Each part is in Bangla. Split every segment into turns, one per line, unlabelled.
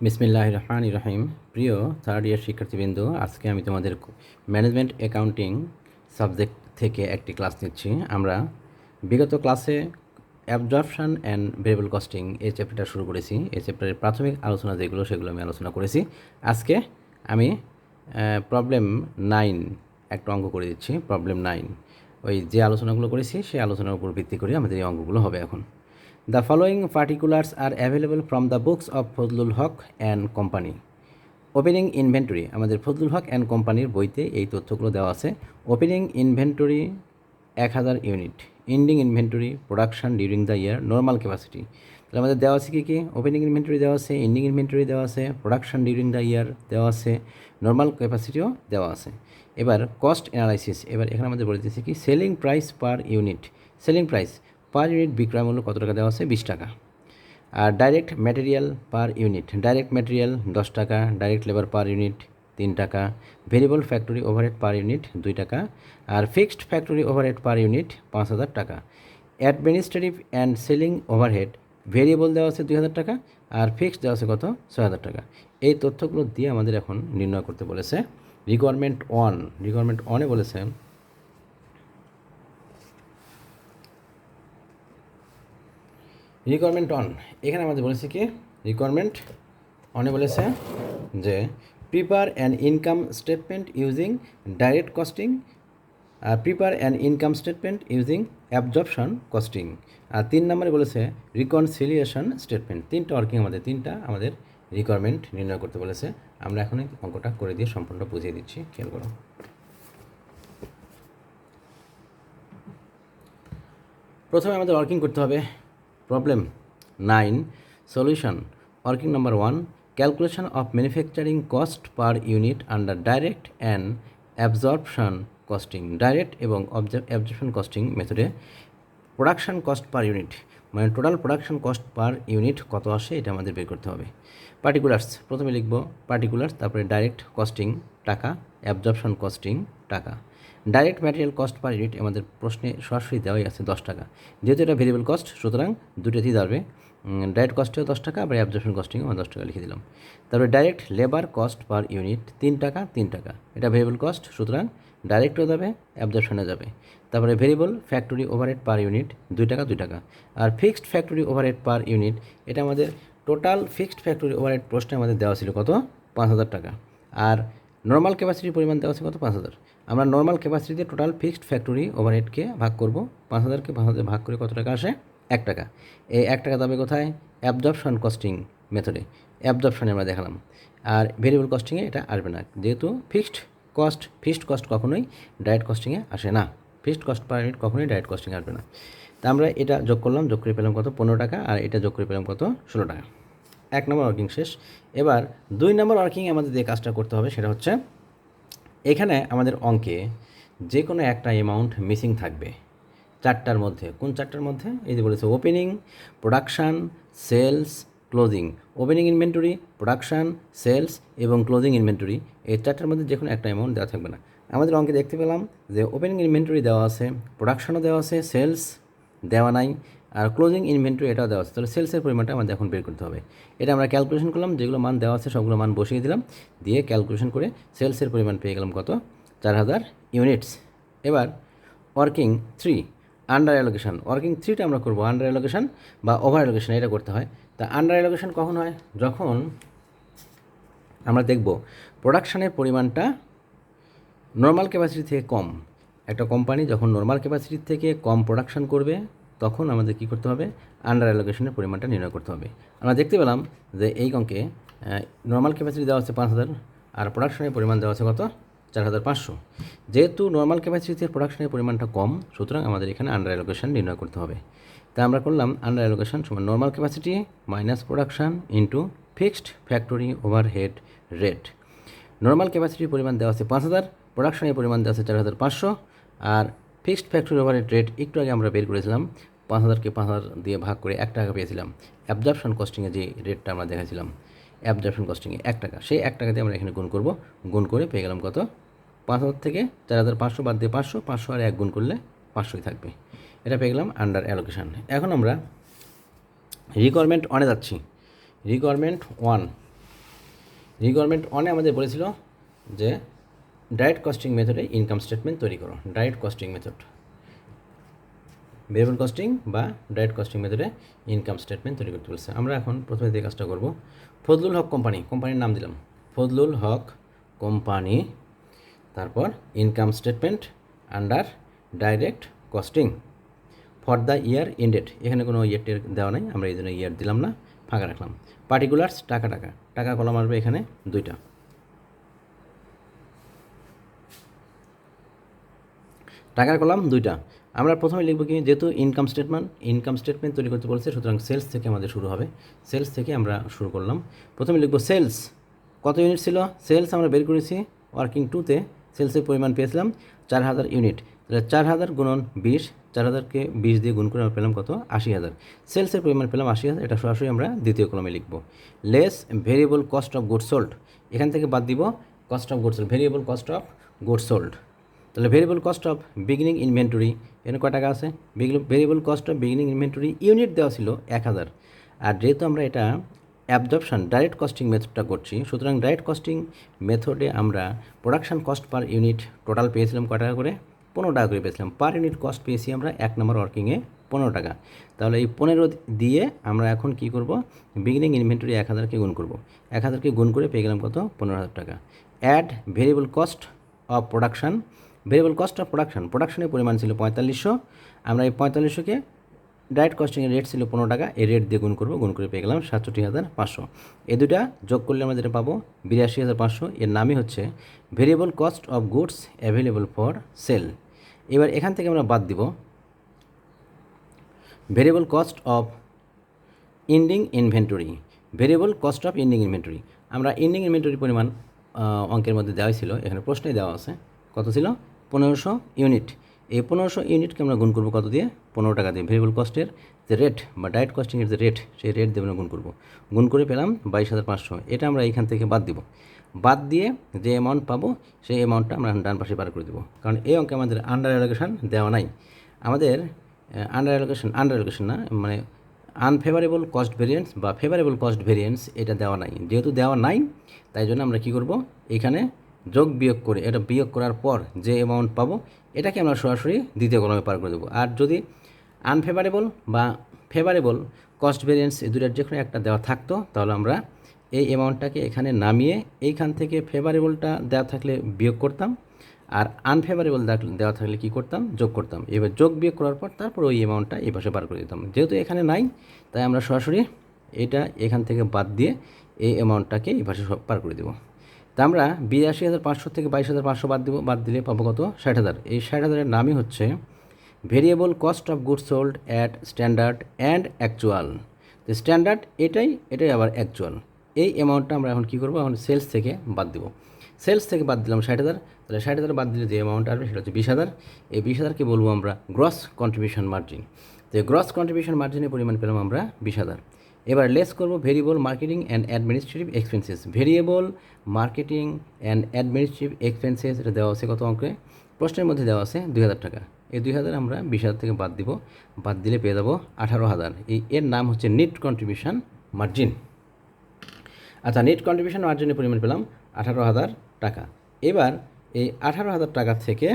বিসমিল্লাহির রহমানির রহিম। প্রিয় থার্ড ইয়ার শিক্ষার্থীবৃন্দ, আজকে আমি তোমাদের ম্যানেজমেন্ট অ্যাকাউন্টিং সাবজেক্ট থেকে একটি ক্লাস নিচ্ছি। আমরা বিগত ক্লাসে অ্যাবজর্পশন অ্যান্ড ভেরিয়েবল কস্টিং এই চ্যাপ্টারটা শুরু করেছি। এই চ্যাপ্টারের প্রাথমিক আলোচনা যেগুলো সেগুলো আমি আলোচনা করেছি। আজকে আমি প্রবলেম 9 একটা অঙ্ক করে দিচ্ছি। প্রবলেম 9 ওই যে আলোচনাগুলো করেছি সেই আলোচনার উপর ভিত্তি করে আমাদের এই অঙ্কগুলো হবে এখন। The following particulars are available from the books of Fazlul Haq and company. Opening inventory, আমাদের ফজলুল হক অ্যান্ড কোম্পানির বইতে এই তথ্যগুলো দেওয়া আছে। Opening inventory 1000 unit, ending inventory, production during the year, normal capacity. তাহলে আমাদের দেওয়া আছে কী ওপেনিং ইনভেন্টরি দেওয়া আছে, এন্ডিং ইনভেন্টরি দেওয়া আছে, প্রোডাকশন ডিউরিং দ্য ইয়ার দেওয়া আছে, নর্মাল ক্যাপাসিটিও দেওয়া আছে। এবার কস্ট অ্যানালাইসিস, এবার এখানে আমাদের বলে দিয়েছে selling price per unit. Selling price per unit বিক্রয় মূল্য কত টাকা দেওয়া আছে? 20 টাকা। আর direct material per unit, direct material 10 টাকা, ডাইরেক্ট লেবার পার ইউনিট 3 টাকা, variable factory overhead per unit 2 টাকা, আর fixed factory overhead per unit 5000 টাকা। Administrative and selling overhead variable দেওয়া আছে 2000 টাকা, আর ফিক্সড দেওয়া আছে কত? 6000 টাকা। এই তথ্যগুলো দিয়ে আমাদের এখন নির্ণয় করতে বলেছে। রিকোয়ারমেন্ট 1 বলেছে রিকোয়ারমেন্ট 1, এখানে আমাদের বলেছে রিকোয়ারমেন্ট 1 বলেছে যে prepare an income statement using direct costing, prepare an income statement using absorption costing. আর 3 নম্বরে বলেছে রিকনসিলিয়েশন স্টেটমেন্ট। তিনটা আমাদের রিকোয়ারমেন্ট নির্ণয় করতে বলেছে। আমরা এখন অঙ্কটা করে দিয়ে সম্পূর্ণ বুঝিয়ে দিচ্ছি, খেয়াল করো। প্রথমে আমাদের ওয়ার্কিং করতে হবে। Problem 9 solution. Working number 1, calculation of manufacturing cost per unit under direct and absorption costing. Direct এবং অ্যাবজর্পশন কস্টিং মেথডে প্রোডাকশন কস্ট পার ইউনিট, মানে total production cost per unit কত আসে এটা আমাদের বের করতে হবে। পার্টিকুলার্স, প্রথমে লিখব পার্টিকুলার্স, তারপরে ডাইরেক্ট কস্টিং টাকা, অ্যাবজর্পশন কস্টিং টাকা। Direct material cost per unit আমাদের প্রশ্নে সরাসরি দেওয়াই আছে 10 টাকা। যেহেতু এটা ভেরিয়েবল কস্ট, সুতরাং দুটোতেই দাঁড়াবে। ডাইরেক্ট কস্টেও 10 টাকা, আবার অ্যাবজর্পশন কস্টিংও 10 টাকা লিখে দিলাম। তারপরে direct labour cost per unit 3 টাকা 3 টাকা, এটা ভেরিয়েবল কস্ট, সুতরাং ডাইরেক্টও যাবে, অ্যাবজর্পশনে যাবে। তারপরে variable factory overhead per unit 2 টাকা 2 টাকা। আর fixed factory overhead per unit, এটা আমাদের টোটাল ফিক্সড ফ্যাক্টরি ওভারহেড প্রশ্নে আমাদের দেওয়া ছিল কত? 5000 টাকা। আর নর্মাল ক্যাপাসিটির পরিমাণ দেওয়া আছে কত? 5000। আমরা নর্মাল ক্যাপাসিটিতে টোটাল ফিক্সড ফ্যাক্টরি ওভারহেডকে ভাগ করব, 5000কে 5000 ভাগ করে কত টাকা আসে? 1 টাকা। এই 1 টাকা যাবে কোথায়? অ্যাবজর্পশন কস্টিং মেথডে, অ্যাবজর্পশনে আমরা দেখালাম। আর ভেরিয়েবল কস্টিংয়ে এটা আসবে না, যেহেতু ফিক্সড কস্ট কখনোই ডাইরেক্ট কস্টিংয়ে আসে না। ফিক্সড কস্ট পার ইউনিট কখনোই ডাইরেক্ট কস্টিংয়ে আসবে না। তা আমরা এটা যোগ করলাম, যোগ করে পেলাম কত? 15 টাকা, আর এটা যোগ করে পেলাম কত? 16 টাকা। 1 নম্বর ওয়ার্কিং শেষ। এবার 2 নম্বর ওয়ার্কিংয়ে আমাদের যে কাজটা করতে হবে সেটা হচ্ছে, এখানে আমাদের অঙ্কে যে কোনো একটা অ্যামাউন্ট মিসিং থাকবে 4টার মধ্যে। কোন 4টার মধ্যে? এই যে বলেছে opening, production, sales, closing. Opening inventory, production, sales এবং ক্লোজিং ইনভেন্টরি, এই 4টার মধ্যে যে কোনো একটা অ্যামাউন্ট দেওয়া থাকবে না। আমাদের অঙ্কে দেখতে পেলাম যে ওপেনিং ইনভেন্টরি দেওয়া আছে, প্রোডাকশানও দেওয়া আছে, সেলস দেওয়া নাই, আর ক্লোজিং ইনভেন্টরি এটাও দেওয়া আছে। তাহলে সেলসের পরিমাণটা আমাদের এখন বের করতে হবে। এটা আমরা ক্যালকুলেশন করলাম, যেগুলো মান দেওয়া আছে সবগুলো মান বসিয়ে দিলাম, দিয়ে ক্যালকুলেশন করে সেলসের পরিমাণ পেয়ে গেলাম কত? 4000 ইউনিটস। এবার ওয়ার্কিং 3 আন্ডার অ্যালোকেশন। ওয়ার্কিং 3টা আমরা করবো আন্ডার অ্যালোকেশন বা ওভার অ্যালোকেশন, এটা করতে হয়। তা আন্ডার অ্যালোকেশন কখন হয়? যখন আমরা দেখব প্রোডাকশানের পরিমাণটা নর্মাল ক্যাপাসিটি থেকে কম। একটা কোম্পানি যখন নর্মাল ক্যাপাসিটি থেকে কম প্রোডাকশন করবে, তখন আমাদের কী করতে হবে? আন্ডার অ্যালোকেশনের পরিমাণটা নির্ণয় করতে হবে। আমরা দেখতে পেলাম যে এই অঙ্কে নর্মাল ক্যাপাসিটি দেওয়া হচ্ছে 5000, আর প্রোডাকশনের পরিমাণ দেওয়া আছে কত? 4500। যেহেতু নর্মাল ক্যাপাসিটিতে প্রোডাকশনের পরিমাণটা কম, সুতরাং আমাদের এখানে আন্ডার অ্যালোকেশন নির্ণয় করতে হবে। তা আমরা করলাম আন্ডার অ্যালোকেশন সমান normal capacity minus production into fixed factory overhead rate. Normal ক্যাপাসিটির পরিমাণ দেওয়া আছে 5000, প্রোডাকশনের পরিমাণ দেওয়া আছে 4500, আর ফিক্সড ফ্যাক্টরি ওভারহেড রেট একটু আগে আমরা বের করেছিলাম, 5000কে 5000 দিয়ে ভাগ করে 1 টাকা পেয়েছিলাম। অ্যাবজর্পশন কস্টিংয়ে যে রেটটা আমরা দেখেছিলাম, অ্যাবজর্পশন কস্টিংয়ে 1 টাকা, সেই 1 টাকা দিয়ে আমরা এখানে গুণ করব। গুণ করে পেয়ে গেলাম কত? 5000 থেকে 4500 বাদ দিয়ে 500, 500 আর 1 গুণ করলে 500ই থাকবে। এটা পেয়ে গেলাম আন্ডার অ্যালোকেশন। এখন আমরা রিকোয়ারমেন্ট 1-এ যাচ্ছি। রিকোয়ারমেন্ট 1, রিকোয়ারমেন্ট 1-এ আমাদের বলেছিল যে ডাইরেক্ট কস্টিং মেথডে ইনকাম স্টেটমেন্ট তৈরি করো। Direct costing method, variable costing বা ডাইরেক্ট কস্টিং মেথডে ইনকাম স্টেটমেন্ট তৈরি করতে বলছে। আমরা এখন প্রথমে যে কাজটা করব, ফজলুল হক কোম্পানি, কোম্পানির নাম দিলাম ফজলুল হক কোম্পানি, তারপর income statement under direct costing for the year ended. এখানে কোনো ইয়ার দেওয়া নাই, আমরা এই জন্য ইয়ার দিলাম না, ফাঁকা রাখলাম। পার্টিকুলার্স টাকা, টাকা টাকা কলাম আসবে এখানে দুইটা। টাকার কলাম দুইটা। আমরা প্রথমে লিখব কি, যেহেতু ইনকাম স্টেটমেন্ট তৈরি করতে বলছে, সুতরাং সেলস থেকে আমাদের শুরু হবে। সেলস থেকে আমরা শুরু করলাম। প্রথমে লিখব সেলস কত ইউনিট ছিল। সেলস আমরা বের করেছি ওয়ার্কিং 2-তে, সেলসের পরিমাণ পেয়েছিলাম 4000 ইউনিট। তাহলে 4000 গুণন 20, 4000কে 20 দিয়ে গুণ করে আমরা পেলাম কত, 80000। সেলসের পরিমাণ পেলাম 80000, এটা সরাসরি আমরা দ্বিতীয় কলমে লিখব। Less variable cost of goods sold, এখান থেকে বাদ দিব cost of goods sold, variable cost of goods sold. তাহলে variable cost of beginning inventory, এখানে কয় টাকা আছে, variable cost of beginning inventory unit দেওয়া ছিল 1000। আর যেহেতু আমরা এটা অ্যাবজর্পশন ডাইরেক্ট কস্টিং মেথডটা করছি, সুতরাং ডাইরেক্ট কস্টিং মেথডে আমরা production cost per unit total পেয়েছিলাম কয় টাকা করে, 15 টাকা করে পেয়েছিলাম। পার ইউনিট কস্ট পেয়েছি আমরা 1 নম্বর ওয়ার্কিংয়ে 15 টাকা। তাহলে এই 15 দিয়ে আমরা এখন কি করব, বিগিনিং ইনভেন্টরি 1000কে গুণ করব, 1000কে গুণ করে পেয়ে গেলাম কত, 15000 টাকা। Add variable cost of production, variable cost of প্রোডাকশনের পরিমাণ ছিল 4500, আমরা এই 4500কে ডাইরেক্ট কস্টিংয়ের রেট ছিল 15 টাকা, এই রেট দিয়ে গুণ করবো, গুণ করে পেয়ে গেলাম 67500। এই দুটা যোগ করলে আমরা যেটা পাবো 82500। এর নামই হচ্ছে variable cost of goods available for sale. এবার এখান থেকে আমরা বাদ দিব variable cost of ending inventory, variable cost of ending inventory. আমরা এন্ডিং ইনভেন্টরি পরিমাণ অঙ্কের মধ্যে দেওয়াই ছিল, এখানে প্রশ্নে দেওয়া আছে কত ছিল, 1500 ইউনিট। এই 1500 ইউনিটকে আমরা গুণ করবো কত দিয়ে, 15 টাকা দিয়ে। ভেরিয়েবল কস্টের যে রেট বা ডাইরেক্ট কস্টিংয়ের যে রেট, সেই রেট দিয়ে আমরা গুণ করবো, গুণ করে পেলাম 22500। এটা আমরা এইখান থেকে বাদ দিব, বাদ দিয়ে যে অ্যামাউন্ট পাবো সেই অ্যামাউন্টটা আমরা ডান পাশে পার করে দেবো, কারণ এই অঙ্কে আমাদের আন্ডার অ্যালোকেশন দেওয়া নাই। আমাদের আন্ডার অ্যালোকেশন না, মানে আনফেভারেবল কস্ট ভেরিয়েন্স বা ফেভারেবল কস্ট ভেরিয়েন্স এটা দেওয়া নাই। যেহেতু দেওয়া নাই, তাই জন্য আমরা কী করব, এখানে যোগ বিয়োগ করে, এটা বিয়োগ করার পর যে অ্যামাউন্ট পাবো এটাকে আমরা সরাসরি দ্বিতীয় কলমে পার করে দেবো। আর যদি আনফেভারেবল বা ফেভারেবল কস্ট ভেরিয়েন্স এই দুটার যে কোনো একটা দেওয়া থাকতো, তাহলে আমরা এই অ্যামাউন্টটাকে এখানে নামিয়ে এইখান থেকে ফেভারেবলটা দেওয়া থাকলে বিয়োগ করতাম, আর আনফেভারেবল দেওয়া থাকলে কী করতাম, যোগ করতাম। এবার যোগ বিয়োগ করার পর তারপর ওই অ্যামাউন্টটা এই পাশে পার করে দিতাম। যেহেতু এখানে নাই, তাই আমরা সরাসরি এটা এখান থেকে বাদ দিয়ে এই অ্যামাউন্টটাকে এই পাশে পার করে দেবো। তা আমরা 82500 থেকে 22500 বাদ দিব, বাদ দিলে পাবো কত, 60000। এই 60000-এর নামই হচ্ছে variable cost of goods sold at standard and actual. তো স্ট্যান্ডার্ড এটাই আবার অ্যাকচুয়াল। এই অ্যামাউন্টটা আমরা এখন কী করবো, এখন সেলস থেকে বাদ দেবো। সেলস থেকে বাদ দিলাম 60000, তাহলে 60000 বাদ দিলে যে অ্যামাউন্ট আসবে সেটা হচ্ছে 20000। এই 20000কে বলবো আমরা গ্রস কন্ট্রিবিউশন মার্জিন। তো গ্রস কন্ট্রিবিউশন মার্জিনের পরিমাণ পেলাম আমরা 20000। এবার লেস করবো variable marketing and administrative expenses. Variable marketing and administrative expenses এটা দেওয়া আছে কত অঙ্কে, প্রশ্নের মধ্যে দেওয়া আছে 2000 টাকা। এই 2000 আমরা 20000 থেকে বাদ দিব, বাদ দিলে পেয়ে যাবো 18000। এর নাম হচ্ছে নেট কন্ট্রিবিউশন মার্জিন। আচ্ছা, নেট কন্ট্রিবিউশন মার্জিনের পরিমাণ পেলাম 18000 টাকা। এবার এই 18000 টাকা থেকে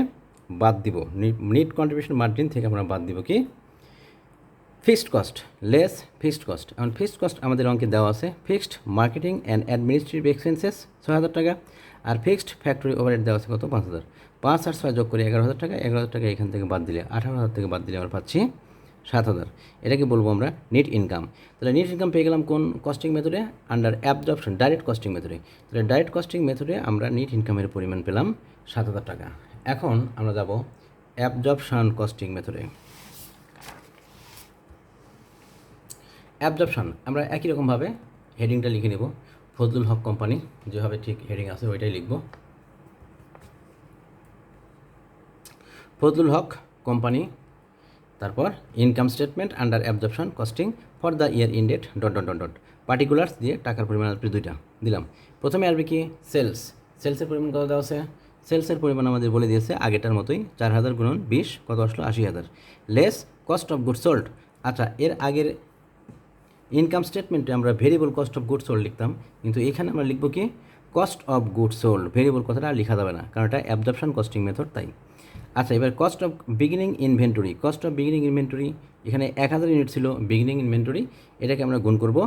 বাদ দিব, নেট কন্ট্রিবিউশন মার্জিন থেকে আমরা বাদ দিব কি, fixed cost, less fixed cost. এখন ফিক্সড কস্ট আমাদের অঙ্কে দেওয়া আছে fixed marketing and administrative expenses 6000 টাকা, আর ফিক্সড ফ্যাক্টরি ওভারহেড দেওয়া আছে কত, 5000। 5 আর 6 যোগ করে 11000 টাকা। 11000 টাকা এখান থেকে বাদ দিলে 18000 থেকে বাদ দিলে আমরা পাচ্ছি 7000। এটাকে বলবো আমরা নেট ইনকাম। তাহলে নেট ইনকাম পেয়ে গেলাম কোন কস্টিং মেথডে, আন্ডার অ্যাবজর্পশন ডাইরেক্ট কস্টিং মেথডে। তাহলে ডাইরেক্ট কস্টিং মেথডে আমরা নেট ইনকামের পরিমাণ পেলাম 7000 টাকা। এখন আমরা যাব অ্যাবজর্পশন কস্টিং মেথডে। অ্যাবজর্পশন আমরা একই রকমভাবে হেডিংটা লিখে নেব, ফজলুল হক কোম্পানি যেভাবে ঠিক হেডিং আছে ওইটাই লিখব, ফজলুল হক কোম্পানি। তারপর income statement under absorption costing for the year ended dot dot dot dot particulars দিয়ে টাকার পরিমাণ আসবে দুইটা দিলাম। প্রথমে আসবে কি সেলস, সেলসের পরিমাণ কত দেওয়া আছে, সেলসের পরিমাণ আমাদের বলে দিয়েছে আগেটার মতোই 4000 গুণন 20 কত আসলো 80000। Less cost of goods sold. আচ্ছা, এর আগের ইনকাম স্টেটমেন্টে আমরা variable cost of goods sold লিখতাম, কিন্তু এখানে আমরা লিখব কি cost of goods sold. Variable কথাটা আর লেখা যাবে না, কারণ এটা অ্যাবজর্পশন কস্টিং মেথড তাই। আচ্ছা, এবার cost of beginning inventory. Cost of beginning inventory এখানে 1000 ইউনিট ছিল বিগিনিং ইনভেন্টরি, এটাকে আমরা গুণ করব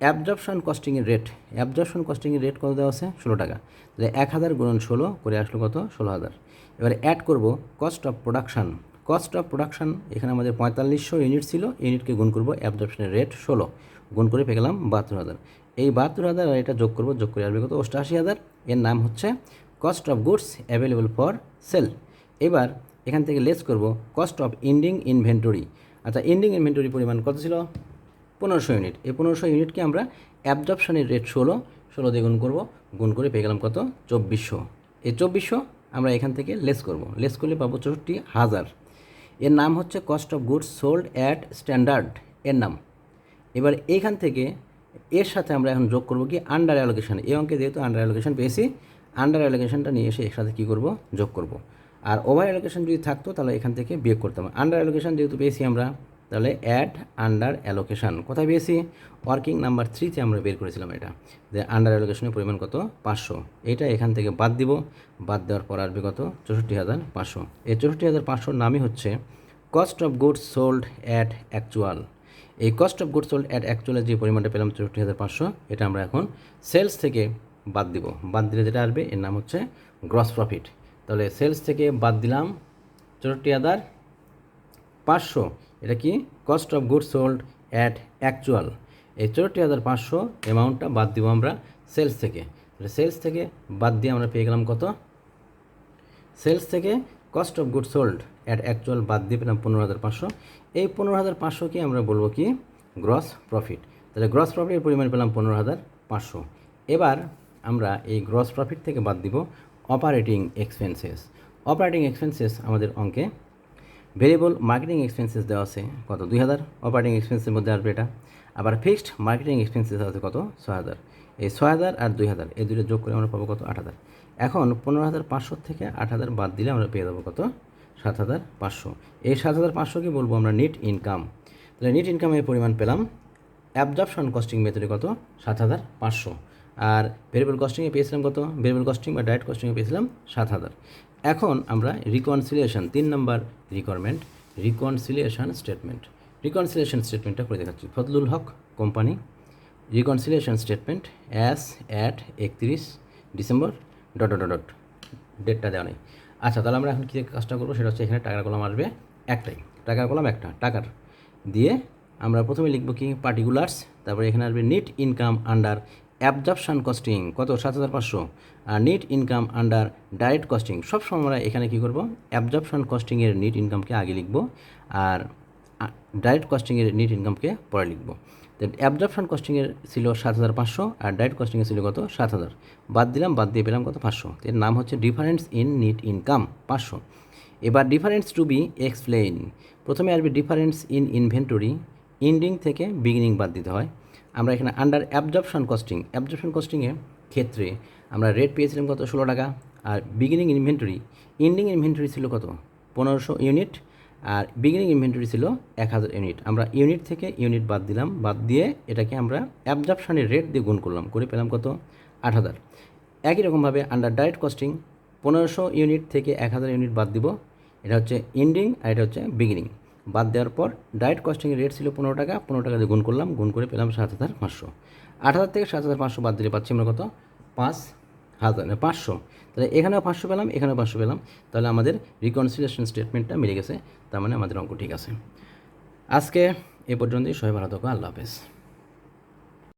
অ্যাবজর্পশন কস্টিংয়ের রেট। অ্যাবজর্পশন কস্টিংয়ের রেট কত দেওয়া আছে? 16 টাকা। তাহলে 1000 গুণন 16 করে আসলো কত? 16000। এবার অ্যাড করব cost of production. Cost of production এখানে আমাদের 4500 ইউনিট ছিল, ইউনিটকে গুণ করব অ্যাবজর্পশনের রেট 16, গুণ করে পেয়ে গেলাম 72000। এই 72000 আর এটা যোগ করব, যোগ করে আসবে কত? 88000। এর নাম হচ্ছে cost of goods available for sale. এবার এখান থেকে লেস করব কস্ট অফ এন্ডিং ইনভেন্টরি। আচ্ছা, এন্ডিং ইনভেন্টরি পরিমাণ কত ছিল? 1500 ইউনিট। এই 1500 ইউনিটকে আমরা অ্যাবজর্পশনের রেট 16 দিয়ে গুণ করব, গুণ করে পেয়ে গেলাম কত? 2400। এই 2400 আমরা এখান থেকে লেস করব, লেস করলে পাবো 64000। এর নাম হচ্ছে cost of goods sold at standard এর নাম। এবার এইখান থেকে এর সাথে আমরা এখন যোগ করব কি আন্ডার অ্যালোকেশন। এই অঙ্কে যেহেতু আন্ডার অ্যালোকেশন পেয়েছি, আন্ডার অ্যালোকেশনটা নিয়ে এসে এর সাথে কী করব? যোগ করব। আর ওভার অ্যালোকেশন যদি থাকতো তাহলে এখান থেকে বিয়োগ করতাম। আন্ডার অ্যালোকেশন যেহেতু পেয়েছি আমরা, তাহলে অ্যাড আন্ডার অ্যালোকেশন কোথায় পেয়েছি? ওয়ার্কিং নাম্বার 3-তে আমরা বের করেছিলাম এটা, যে আন্ডার অ্যালোকেশনের পরিমাণ কত? 500। এটা এখান থেকে বাদ দিব, বাদ দেওয়ার পর আসবে কত? 64500। এই 64500 নামই হচ্ছে cost of goods sold at actual. এই cost of goods sold at অ্যাকচুয়ালের যে পরিমাণটা পেলাম 64500, এটা আমরা এখন সেলস থেকে বাদ দিব। বাদ দিলে যেটা আসবে এর নাম হচ্ছে গ্রস প্রফিট। তাহলে সেলস থেকে বাদ দিলাম 64500, এটা কি? Cost of goods sold at actual. এই 64500 অ্যামাউন্টটা বাদ দিব আমরা সেলস থেকে। তাহলে সেলস থেকে বাদ দিয়ে আমরা পেয়ে গেলাম কত? সেলস থেকে cost of goods sold at actual বাদ দিয়ে পেলাম 15500। এই 15500কে আমরা বলবো কি? Gross profit. তাহলে গ্রস প্রফিটের পরিমাণ পেলাম 15500। এবার আমরা এই গ্রস প্রফিট থেকে বাদ দিব অপারেটিং এক্সপেন্সেস। অপারেটিং এক্সপেন্সেস আমাদের অঙ্কে ভেরিয়েবল মার্কেটিং এক্সপেন্সেস দেওয়া আছে কত? 2000। অপারেটিং এক্সপেন্সের মধ্যে আসবে এটা। আবার ফিক্সড মার্কেটিং এক্সপেন্সেস আছে কত? 6000। এই 6000 আর 2000 এই দুটো যোগ করে আমরা পাবো কত? 8000। এখন 15500 থেকে 8000 বাদ দিলে আমরা পেয়ে যাবো কত? 7500। এই 7500কে বলবো আমরা নেট ইনকাম। তাহলে নেট ইনকামের পরিমাণ পেলাম অ্যাবজর্পশন কস্টিং মেথডে কত? 7500। আর ভেরিয়েবল কস্টিংয়ে পেয়েছিলাম কত? ভেরিয়েবল কস্টিং বা ডাইরেক্ট কস্টিংয়ে পেয়েছিলাম 7000। এখন আমরা রিকনসিলিয়েশন 3 নম্বর রিকোয়ারমেন্ট, রিকনসিলিয়েশন স্টেটমেন্ট। রিকনসিলিয়েশন স্টেটমেন্টটা করে দেখাচ্ছি। Fazlul Huq company, reconciliation statement as at 31 December ... ডেটটা দেওয়া নেই। আচ্ছা, তাহলে আমরা এখন কী কাজটা করবো সেটা হচ্ছে এখানে টাকার কলাম আসবে একটাই, টাকার কলাম একটা। টাকার দিয়ে আমরা প্রথমে লিখব কি? পার্টিকুলার্স, তারপরে এখানে আসবে net income under absorption costing কত? 7500। আর net income under direct costing সবসময় আমরা এখানে কী করবো? অ্যাবজর্পশন কস্টিংয়ের নেট ইনকামকে আগে লিখব, আর ডাইরেক্ট কস্টিংয়ের নেট ইনকামকে পরে লিখব। তো অ্যাবজর্পশন কস্টিংয়ের ছিল 7500 আর ডাইরেক্ট কস্টিংয়ে ছিল কত? 7000। বাদ দিলাম, বাদ দিয়ে পেলাম কত? 500। এর নাম হচ্ছে ডিফারেন্স ইন নেট ইনকাম 500। এবার ডিফারেন্স টু বি এক্সপ্লেইন। প্রথমে আসবে ডিফারেন্স ইন ইনভেন্টরি, এন্ডিং থেকে বিগিনিং বাদ দিতে হয়। আমরা এখানে আন্ডার অ্যাবজর্পশন কস্টিং, অ্যাবজর্পশন কস্টিংয়ের ক্ষেত্রে আমরা রেট পেয়েছিলাম কত? 16 টাকা। আর বিগিনিং ইনভেন্টরি, এন্ডিং ইনভেন্টরি ছিল কত? 1500 ইউনিট, আর বিগিনিং ইনভেন্টরি ছিল 1000 ইউনিট। আমরা ইউনিট থেকে ইউনিট বাদ দিলাম, বাদ দিয়ে এটাকে আমরা অ্যাবজর্পশনের রেট দিয়ে গুণ করলাম, করে পেলাম কত? 8000। একই রকমভাবে আন্ডার ডাইরেক্ট কস্টিং 1500 ইউনিট থেকে 1000 ইউনিট বাদ দিব, এটা হচ্ছে এন্ডিং আর এটা হচ্ছে বিগিনিং। বাদ দেওয়ার পর ডাইরেক্ট কস্টিংয়ের রেট ছিল 15 টাকা, 15 টাকা দিয়ে গুণ করলাম, গুণ করে পেলাম 7500। 8000 থেকে 7500 বাদ দিলে পাচ্ছি আমরা কত? 5500। তাহলে এখানেও 500 পেলাম, এখানেও 500 পেলাম। তাহলে আমাদের রিকনসিলিয়েশন স্টেটমেন্টটা মিলে গেছে, তার মানে আমাদের অঙ্ক ঠিক আছে। আজকে এ পর্যন্তই। সবাই ভালো থাকো, আল্লাহ হাফেজ।